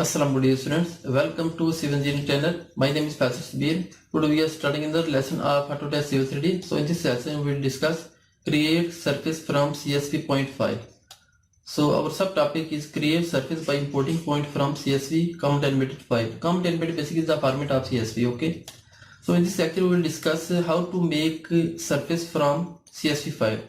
Assalamu alaikum students, welcome to CSV Engineering channel. My name is Pastor Sabir. Today we are starting in the lesson of Autocad CSV 3D. So in this lesson we will discuss create surface from CSV Point File. So our subtopic is create surface by importing point from CSV comment animated file. Comment animated basically is the format of CSV. Okay. So in this lecture we will discuss how to make surface from CSV file.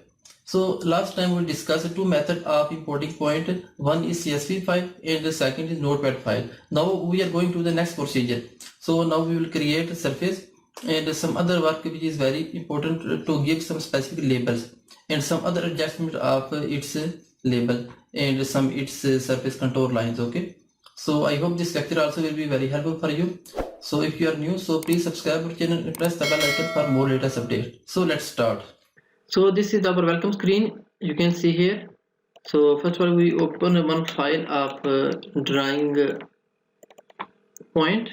So last time we discussed two methods of importing point. One is CSV file and the second is Notepad file. Now we are going to the next procedure. So now we will create a surface and some other work which is very important to give some specific labels and some other adjustment of its label and some its surface contour lines. Okay. So I hope this lecture also will be very helpful for you. So if you are new, so please subscribe our channel and press the bell icon for more latest updates. So let's start. So this is our welcome screen. You can see here. So first of all we open one file of drawing point.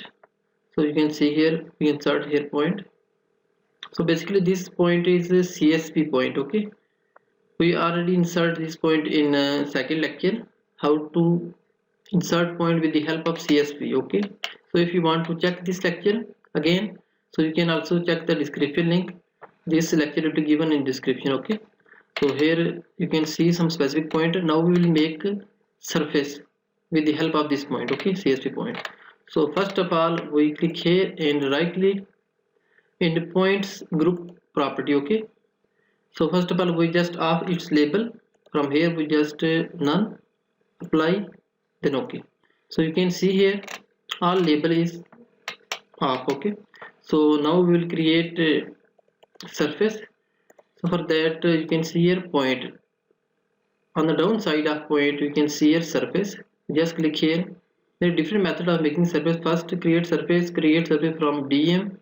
So you can see here we insert here point. So basically this point is a CSV point. Okay, we already insert this point in second lecture, how to insert point with the help of CSV. Okay, so if you want to check this lecture again, so you can also check the description link. This lecture will be given in description. Okay, so here you can see some specific point. Now we will make surface with the help of this point. Okay, CSV point. So first of all we click here and right click in the points group property. Okay, so first of all we just off its label. From here we just none, apply, then okay. So you can see here all label is off. Okay, so now we will create surface. So for that you can see here point. On the down side of point you can see here surface. Just click here. There are different methods of making surface. First create surface from DM,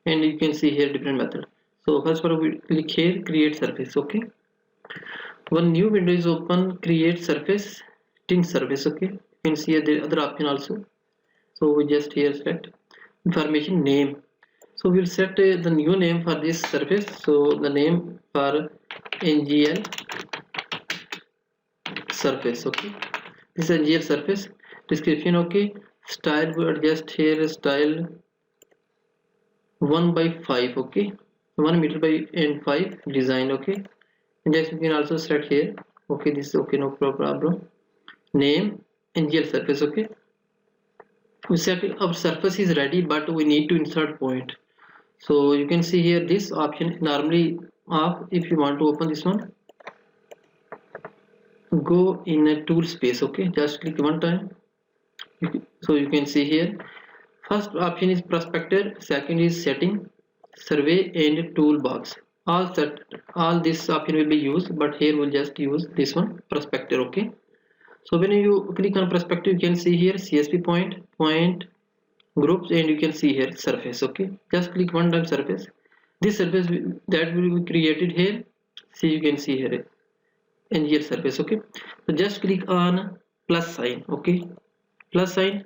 and you can see here different method. So first of all we click here create surface. Okay, one new window is open, create surface, tint surface. Okay, you can see here the other option also. So we just here select information name. So we'll set the new name for this surface. So the name for NGL surface. Okay, this is NGL surface. Description. Okay, style we adjust here style 1/5. Okay, 1 meter by and 5 design. Okay, index you can also set here. Okay, this is okay, no problem. Name NGL surface. Okay, we set our surface is ready, but we need to insert point. So you can see here this option normally off. If you want to open this one, go in a tool space. Okay, just click one time. So you can see here first option is prospector, second is setting, survey and toolbox. All this option will be used, but here we'll just use this one, prospector. Okay, so when you click on prospector you can see here CSV point groups, and you can see here surface. Okay, just click one time surface. This surface that will be created here, see you can see here NGL surface. Okay, so just click on plus sign. Okay, plus sign,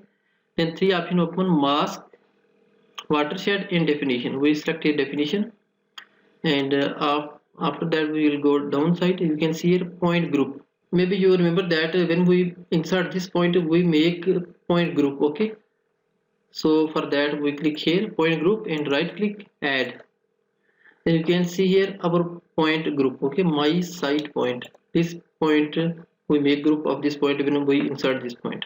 then three option open, mask, watershed and definition. We select here definition, and after that we will go downside. You can see here point group. Maybe you remember that when we insert this point we make point group. Okay, so for that we click here point group and right click add. Then you can see here our point group. Okay, my site point. This point we make group of this point when we insert this point.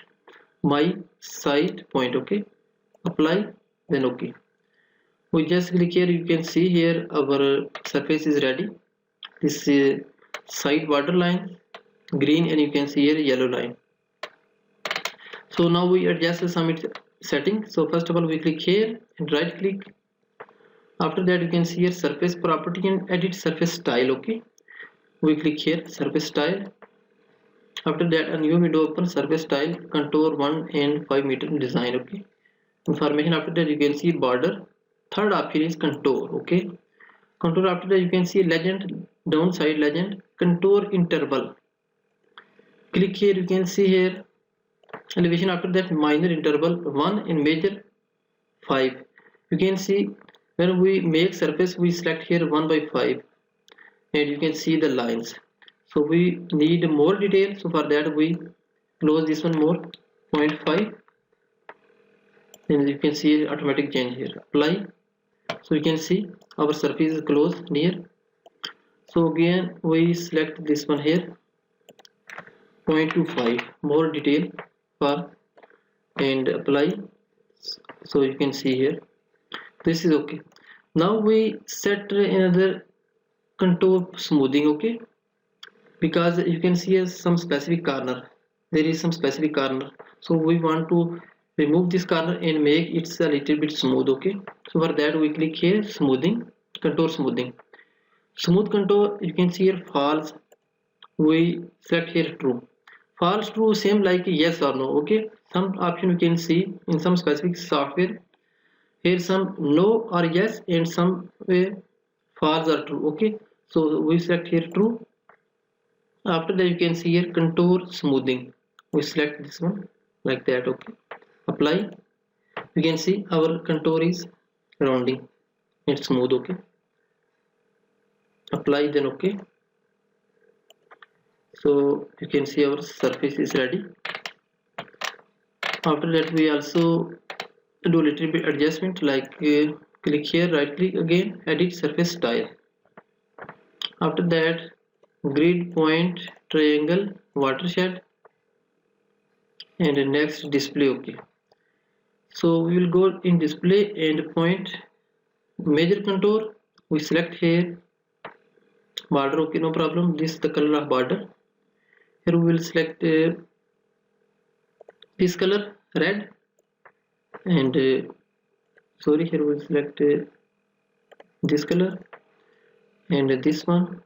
My site point. Okay, apply, then okay. We just click here. You can see here our surface is ready. This is side border line green, and you can see here yellow line. So now we adjust some setting. So first of all we click here and right click. After that you can see here surface property and edit surface style. Okay, we click here surface style. After that a new window open, surface style contour 1 and 5 meter design. Okay, information. After that you can see border. Third option is contour. Okay, contour. After that you can see legend, downside legend, contour interval. Click here. You can see here elevation. After that minor interval 1 and major 5. You can see when we make surface we select here 1/5, and you can see the lines. So we need more detail. So for that we close this one more 0.5 and you can see automatic change here. Apply. So you can see our surface is close near. So again we select this one here, 0.25 more detail for, and apply. So you can see here this is okay. Now we set another contour smoothing, okay, because you can see some specific corner, there is some specific corner, so we want to remove this corner and make it a little bit smooth, okay. So for that we click here, smoothing, contour smoothing, smooth contour. You can see here false, we select here true, false true, same like yes or no, okay. Some option you can see in some specific software, here some no or yes and some false or true, okay. So we select here true. After that you can see here contour smoothing, we select this one like that, okay. Apply. You can see our contour is rounding, it's smooth, okay. Apply, then okay. So you can see our surface is ready. After that we also do a little bit adjustment, like click here, right click again, edit surface style. After that grid, point, triangle, watershed, and next display, okay. So we will go in display and point, major contour, we select here border, okay, no problem, this is the color of border. Here we will select this color red, and sorry, here we will select this color and this one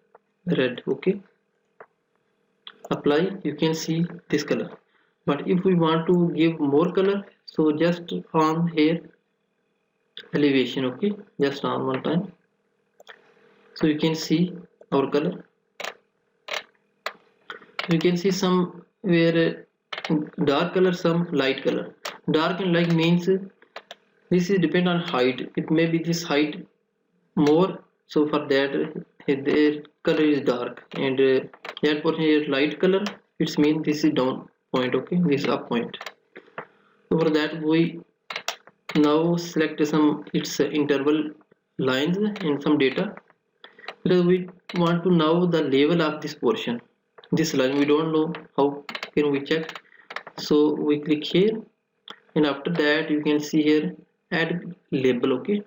red, okay. Apply. You can see this color, but if we want to give more color, so just on here elevation, okay, just on one time, so you can see our color. You can see some where dark color, some light color. Dark and light means this is depend on height, it may be this height more, so for that their color is dark, and that portion is light color, it means this is down point, okay, this is up point. So for that we now select some its interval lines and some data, because we want to know the level of this portion, this line we don't know, how can we check. So we click here, and after that you can see here add label, okay.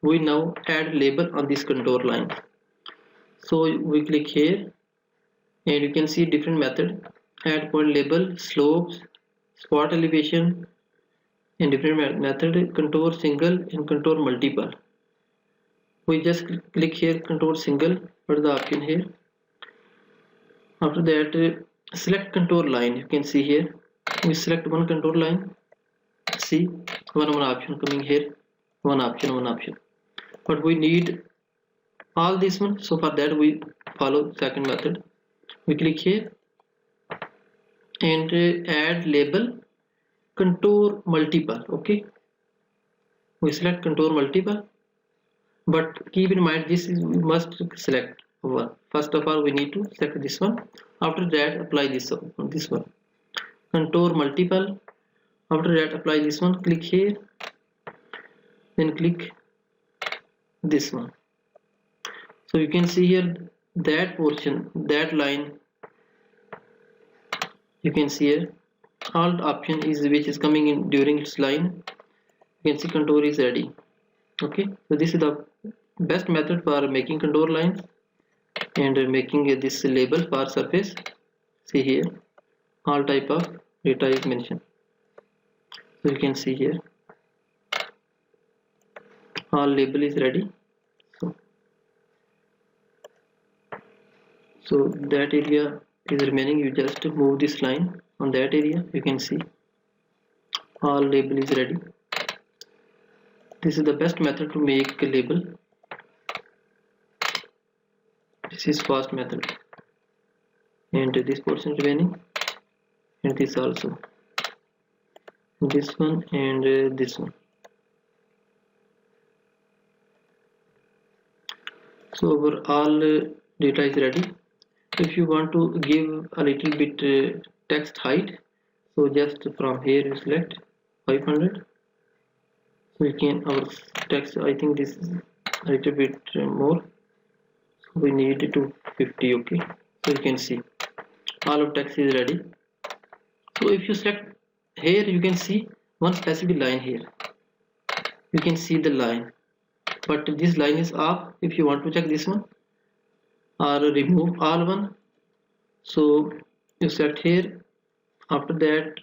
We now add label on this contour line, so we click here, and you can see different method, add point label, slopes, spot elevation, and different method, contour single and contour multiple. We just click here contour single, what is the option here. After that select contour line, you can see here we select one contour line, see one option coming here, one option, but we need all this one, so for that we follow second method. We click here and add label contour multiple, okay. We select contour multiple, but keep in mind this is, we must select one. First of all we need to select this one, after that apply this one contour multiple. After that apply this one, click here, then click this one. So you can see here that portion, that line, you can see here alt option is which is coming in during its line. You can see contour is ready, okay. So this is the best method for making contour lines and making this label for surface. See here all type of data is mentioned, so you can see here all label is ready. So that area is remaining, you just move this line on that area, you can see all label is ready. This is the best method to make a label, this is fast method, and this portion remaining, and this also, this one and this one. So our all data is ready. If you want to give a little bit text height, so just from here you select 500 So we can, our text, I think this is a little bit more, so we need 250. Okay, so you can see all of text is ready. So if you select here, you can see one specific line here. You can see the line, but this line is off. If you want to check this one or remove all one, so you select here. After that,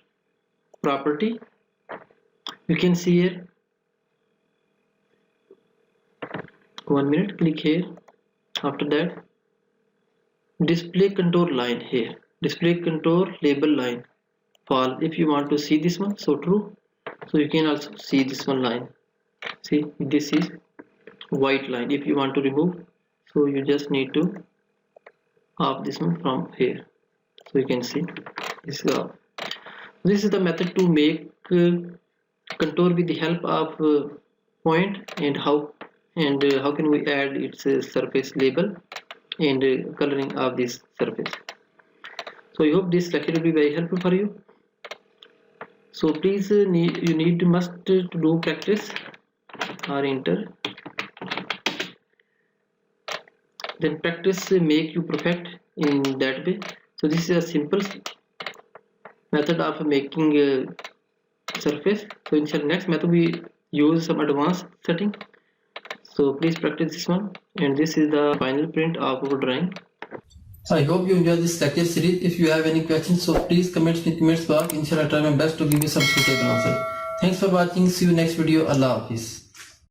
property, you can see here, 1 minute, click here. After that, display contour line here, display contour label line false. If you want to see this one, so true. So you can also see this one line. See, this is white line. If you want to remove, so you just need to off this one from here. So you can see this is off. This is the method to make contour with the help of point, and how can we add its surface label and coloring of this surface. So I hope this lecture will be very helpful for you. So please you must to do practice or enter, then practice make you perfect in that way. So this is a simple method of making a surface. So in the next method we use some advanced setting. So please practice this one, and this is the final print of our drawing. So I hope you enjoyed this lecture series. If you have any questions, so please comment in the comments box. Inshallah, I try my best to give you some suitable answer. Thanks for watching. See you next video. Allah Hafiz.